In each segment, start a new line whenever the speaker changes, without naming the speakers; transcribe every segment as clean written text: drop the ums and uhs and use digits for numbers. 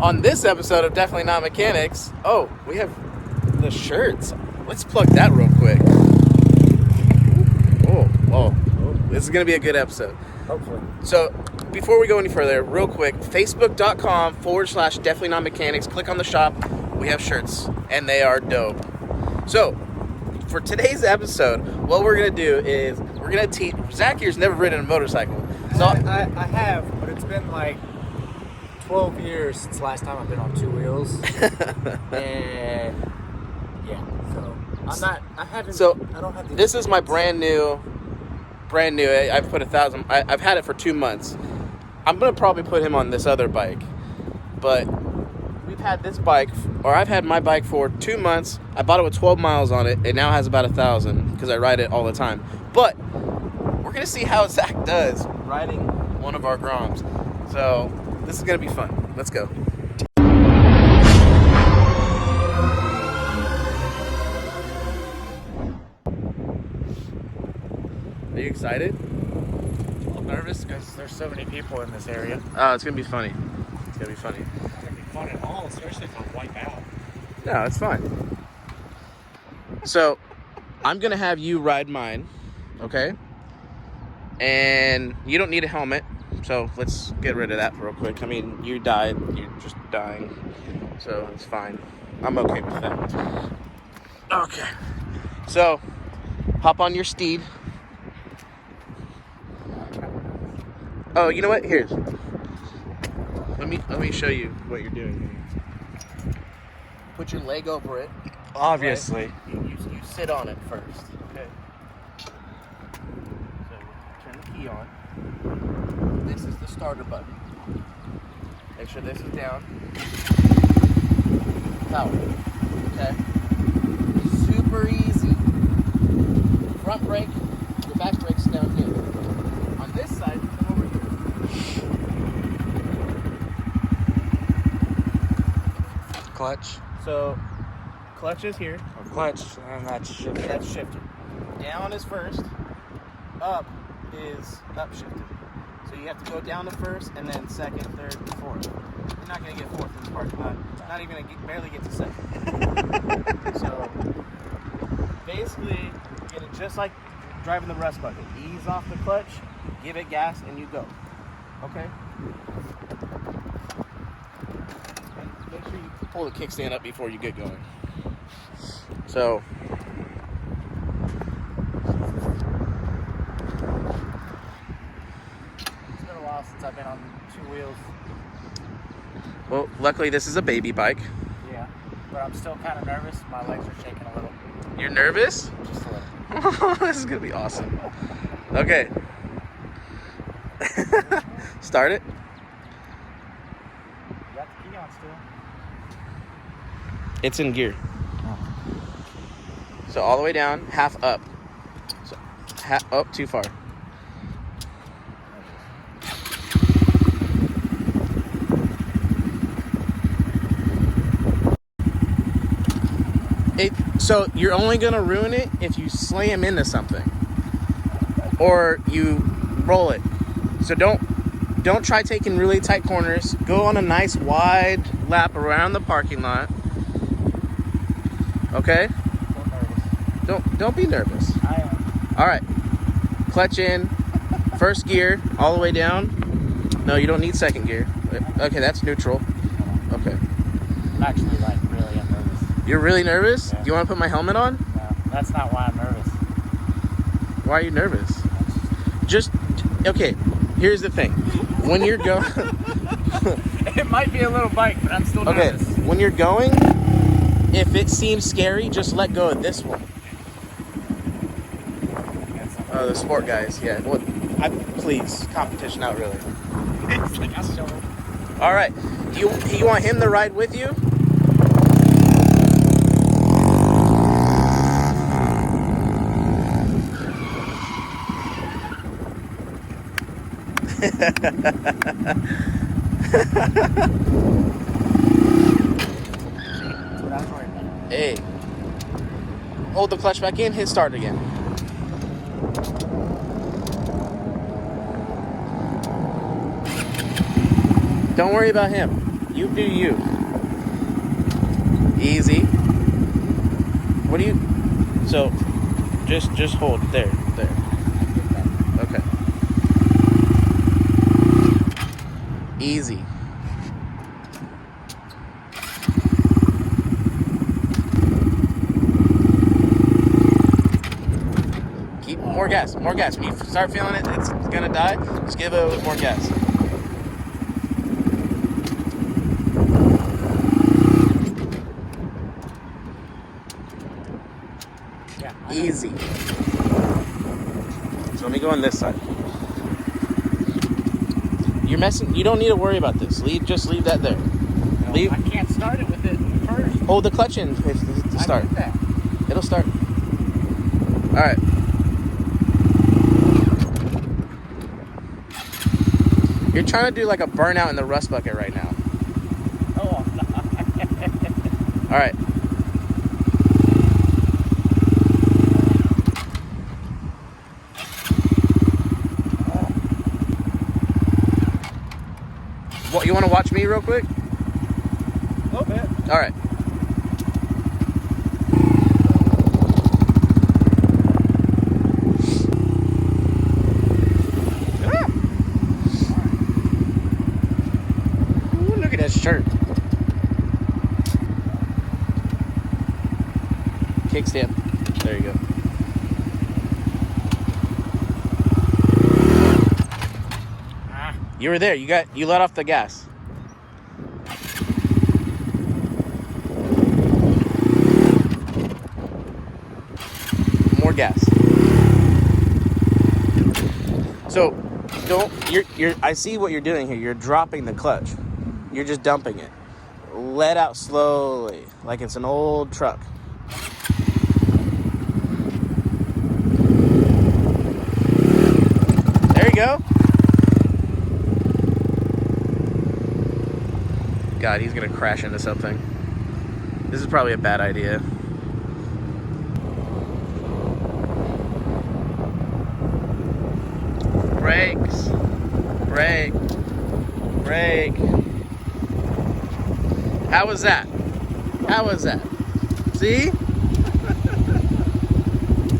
On this episode of Definitely Not Mechanics, we have the shirts. Let's plug that real quick. Oh, this is going to be a good episode.
Hopefully.
So, before we go any further, real quick, facebook.com/Definitely Not Mechanics. Click on the shop. We have shirts, and they are dope. So, for today's episode, what we're going to do is we're going to teach. Zach here's never ridden a motorcycle. So
I have, but it's been like 12 years since last time I've been on two wheels. And yeah, so I don't have the
this is my brand new. I've put 1,000. I've had it for 2 months. I'm gonna probably put him on this other bike, but we've had this bike, or I've had my bike for 2 months. I bought it with 12 miles on it. It now has about 1,000 because I ride it all the time. But we're gonna see how Zach does riding one of our Groms. So this is gonna be fun. Let's go. Are you excited?
a little nervous because there's so many people in this area.
Oh, it's gonna be funny. It's gonna be funny.
It's gonna be fun at all, especially if I wipe out.
No, it's fine. So, I'm gonna have you ride mine, okay? And you don't need a helmet, so let's get rid of that real quick. I mean, you died, you're just dying, so it's fine. I'm okay with that. Okay. So, hop on your steed. Oh, you know what? Here. Let me show you what you're doing. Put your leg over it.
Obviously.
Right? You sit on it first. Okay. So turn the key on. This is the starter button. Make sure this is down. Power. Okay. Super easy. Front brake. Your back brake's down here. On this side, come over here.
Clutch.
So, clutch is here.
Clutch, and that's shifted.
That's shifted. Down is first. Up is upshifted. So you have to go down to first, and then second, third, fourth. You're not going to get fourth in this parking lot. Not even going to barely get to second. So, basically, you get it just like driving the rust bucket. Ease off the clutch, give it gas, and you go. Okay? And make sure you pull the kickstand up before you get going. So,
It's been a while since I've been on two wheels.
well, luckily this is a baby bike.
Yeah, but I'm still kind of nervous. My legs are shaking a little.
You're nervous?
Just a little.
This is gonna be awesome. Okay. Start it.
You got the key on still.
It's in gear.
Oh.
So all the way down, half up. So half up, too far. So you're only gonna ruin it if you slam into something or you roll it. So don't try taking really tight corners. Go on a nice wide lap around the parking lot. Okay? Don't be nervous.
I am.
All right. Clutch in. First gear all the way down. No, you don't need second gear. Okay, that's neutral. Okay.
I'm actually like really nervous.
You're really nervous?
Yeah.
Do you want to put my helmet on?
No, that's not why I'm nervous.
Why are you nervous? Okay, here's the thing. When you're going...
It might be a little bike, but I'm still
Okay,
nervous.
when you're going, if it seems scary, just let go of this one. Oh, the sport guys, yeah. Well, please, competition out, really.
It's like, I'll show him.
All right, do you want him to ride with you? Hey, hold the clutch back in, hit start again. Don't worry about him. You do you. Easy. What do you... So, just hold. There. Okay. Easy. Keep more gas. When you start feeling it, it's gonna die. Just give it a little more gas.
Yeah.
Easy. So let me go on this side. You're messing. You don't need to worry about this. Just leave that there.
No,
Leave.
I can't start it with it first.
Hold the clutch in to start.
I did that.
It'll start. All right. You're trying to do like a burnout in the rust bucket right now.
Oh, I'm not.
All right. What, you want to watch me real quick?
A little bit.
All right. Ah! Ooh, look at that shirt. Kickstand. There you go. You were there. You let off the gas. More gas. So I see what you're doing here. You're dropping the clutch. You're just dumping it. Let out slowly, like it's an old truck. There you go. God, he's gonna crash into something. This is probably a bad idea. Brakes. Brake. How was that? See?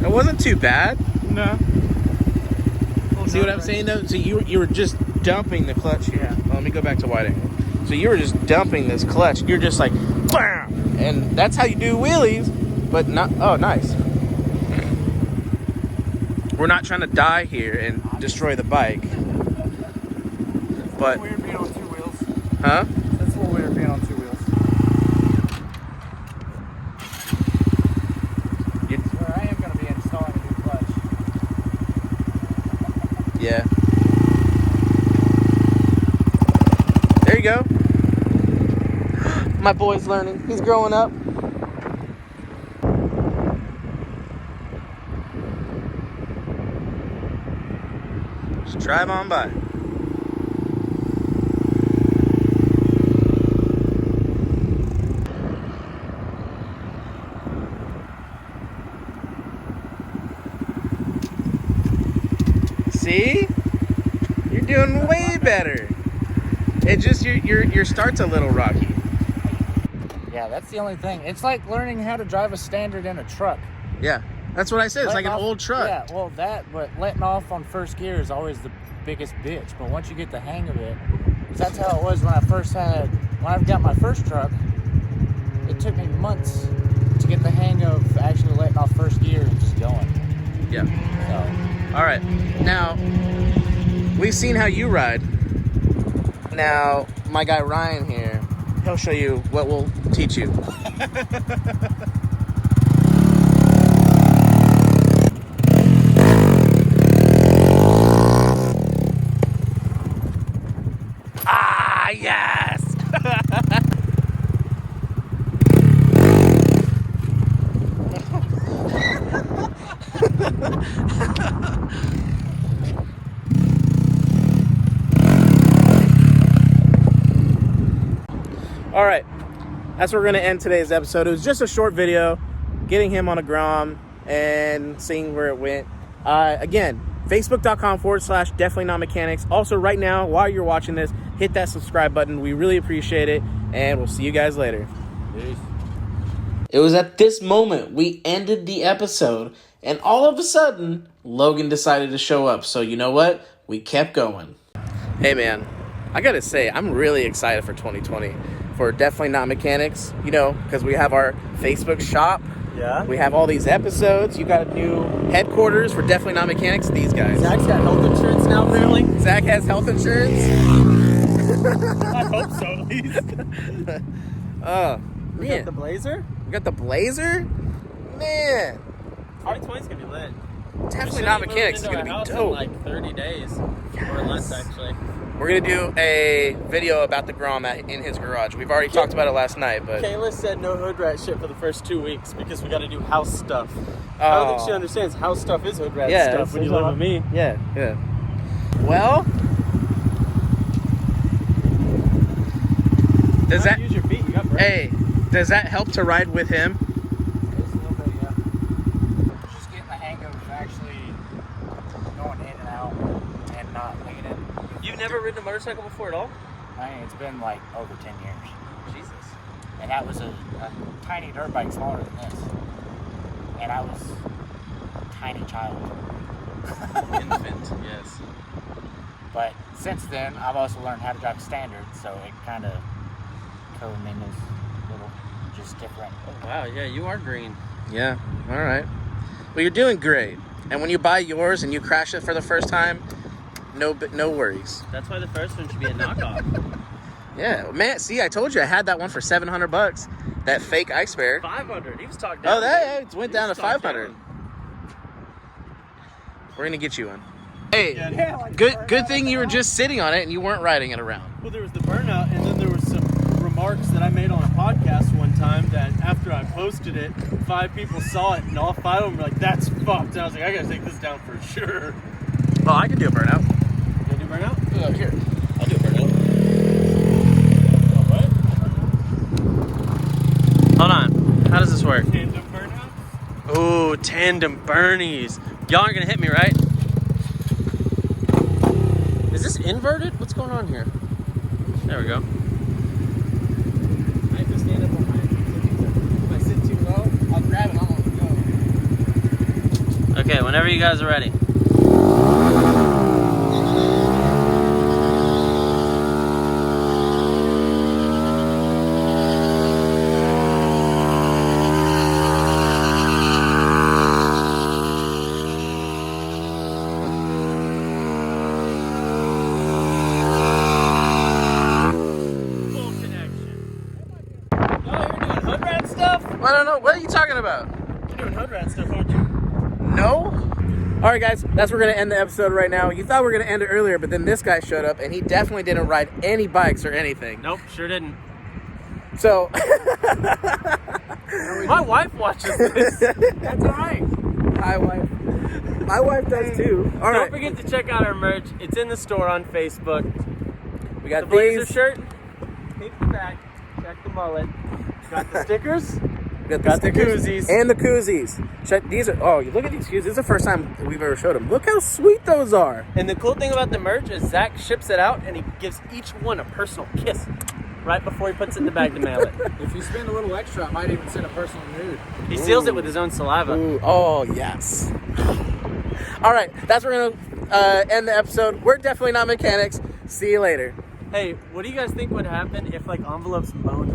It wasn't too bad.
No.
See what I'm saying though? So you were just dumping the clutch here.
Yeah.
Well, let me go back to wide angle. So you were just dumping this clutch. You're just like, bam! And that's how you do wheelies, but not. Oh, nice. We're not trying to die here and destroy the bike. But
It's weird being on two wheels.
huh?
That's a little weird being on two wheels. Where I am going to be installing a new clutch.
Yeah. There you go. My boy's learning. He's growing up. Just drive on by. See? You're doing way better. It just your start's a little rocky.
Yeah, that's the only thing. It's like learning how to drive a standard in a truck.
Yeah, that's what I said. It's like an old truck.
Yeah, well, but letting off on first gear is always the biggest bitch. But once you get the hang of it, 'cause that's how it was when I got my first truck. It took me months to get the hang of actually letting off first gear and just going.
Yeah.
So,
All right. Now, we've seen how you ride. Now, my guy Ryan here, he'll show you what we'll teach you. Ah, yes! All right, that's where we're gonna end today's episode. It was just a short video, getting him on a Grom and seeing where it went. Again, facebook.com/definitely not mechanics. Also, right now, while you're watching this, hit that subscribe button. We really appreciate it, and we'll see you guys later.
Peace.
It was at this moment we ended the episode, and all of a sudden, Logan decided to show up. So you know what? We kept going. Hey man, I gotta say, I'm really excited for 2020. For Definitely Not Mechanics, you know, because we have our Facebook shop.
Yeah.
We have all these episodes. You got a new headquarters for Definitely Not Mechanics. These guys.
Zach's got health insurance now, apparently.
Zach has health insurance.
I hope so, at least.
Oh,
We
man.
got the Blazer.
We got the Blazer? Man.
2020's gonna be lit.
Definitely Not Mechanics is going to be dope.
In like 30 days. Or less, actually.
We're going to do a video about the Grom in his garage. We've already talked about it last night, but...
Kayla said no hood rat shit for the first 2 weeks because we got to do house stuff. I don't think she understands house stuff is hood rat stuff when you live with me.
Yeah. Well... Does that...
Use your feet, you got break.
Hey, does that help to ride with him?
Just a little bit, yeah. Just getting the hang of actually going in and out and not leaning.
You've never ridden a motorcycle before at all?
I mean, it's been like over 10 years.
Jesus.
And that was a tiny dirt bike smaller than this. And I was a tiny child.
Infant, yes.
But since then, I've also learned how to drive standard, so it kind of co-mingles a little, just different.
Oh, wow, yeah, you are green.
Yeah, all right. Well, you're doing great. And when you buy yours and you crash it for the first time, no worries.
That's why the first one should be a knockoff.
Yeah, man. See, I told you I had that one for $700. That fake ice bear.
500. He was talked down.
Oh, that went down to 500. We're gonna get you one. Hey,
Yeah, like
good thing you were just sitting on it and you weren't riding it around.
Well, there was the burnout, and then there was some remarks that I made on a podcast one time that after I posted it, 5 people saw it, and all 5 of them were like, "That's fucked." And I was like, "I gotta take this down for sure."
Well, I can do a burnout.
You gonna do burnout?
Yeah, here.
I'll do a burnout. Hold on. How does this work? Tandem burnout? Ooh, tandem burnies. Y'all aren't gonna hit me, right? Is this inverted? What's going on here? There we go.
I have to stand up on my feet. If I sit too low, I'll grab it. I'm gonna go.
Okay, whenever you guys are ready.
I don't know. What are you talking about?
You're doing hood rat stuff, aren't you?
No. All right, guys. That's where we're gonna end the episode right now. You thought we were gonna end it earlier, but then this guy showed up, and he definitely didn't ride any bikes or anything.
Nope, sure didn't.
So.
My wife watches this.
That's all right.
Hi, wife. My wife does too. All right.
Don't forget to check out our merch. It's in the store on Facebook.
We got
The Blazer
these.
shirt. Peek the back. Check the mullet. Got the stickers.
We
Got the
stickers
koozies.
and the koozies. These are. Oh, look at these koozies. This is the first time we've ever showed them. Look how sweet those are.
And the cool thing about the merch is Zach ships it out and he gives each one a personal kiss right before he puts it in the bag to mail it.
If you spend a little extra, I might even send a personal nude.
He seals it with his own saliva.
Ooh, oh yes. All right, that's where we're gonna end the episode. We're definitely not mechanics. See you later.
Hey, what do you guys think would happen if like envelopes moaned?